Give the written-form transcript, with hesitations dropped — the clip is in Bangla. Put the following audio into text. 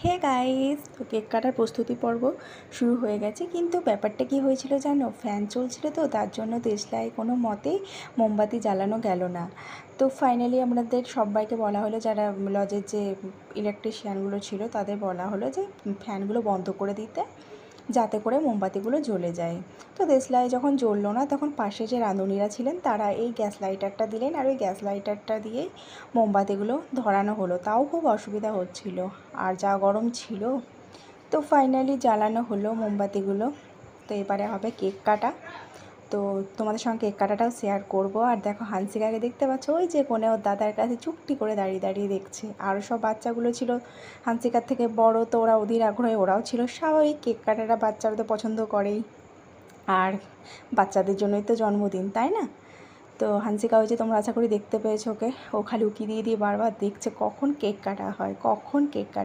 হে গাইস, তো কেক কাটার প্রস্তুতি পর্ব শুরু হয়ে গেছে। কিন্তু ব্যাপারটা কি হয়েছিল জানো, ফ্যান চলছিল তো তার জন্য দেশলায় কোনো মতেই মোমবাতি জ্বালানো গেল না। তো ফাইনালি আমাদের সবাইকে বলা হলো, যারা লজের যে ইলেকট্রিশিয়ানগুলো ছিল তাদের বলা হলো যে ফ্যানগুলো বন্ধ করে দিতে, যাতে করে মোমবাতিগুলো জ্বলে যায়। তো দেশলাই যখন জ্বললো না, তখন পাশে যে রাঁধুনিরা ছিলেন তারা এই গ্যাস লাইটারটা দিলেন, আর ওই গ্যাস লাইটারটা দিয়েই মোমবাতিগুলো ধরানো হলো। তাও খুব অসুবিধা হচ্ছিল, আর যা গরম ছিল। তো ফাইনালি জ্বালানো হলো মোমবাতিগুলো। তো এবারে হবে কেক কাটা। তো তোমাদের সঙ্গে কেক কাটাটাও শেয়ার করব। আর দেখো, হানসিকাকে দেখতে পাচ্ছ, ওই যে কোণে ওর দাদার কাছে চুপটি করে দাঁড়িয়ে দাঁড়িয়ে দেখছে। আরও সব বাচ্চাগুলো ছিল হানসিকার থেকে বড়, তো ওরা অধীর আগ্রহে ওরাও ছিল। স্বাভাবিক, কেক কাটাটা বাচ্চারা তো পছন্দ করেই, আর বাচ্চাদের জন্যই তো জন্মদিন, তাই না? তো হানসিকা হয়েছে, তোমরা আশা করি দেখতে পেয়েছো ওকে। ও খালি উকি দিয়ে দিয়ে বারবার দেখছে কখন কেক কাটা হয়, কখন কেক কাটা।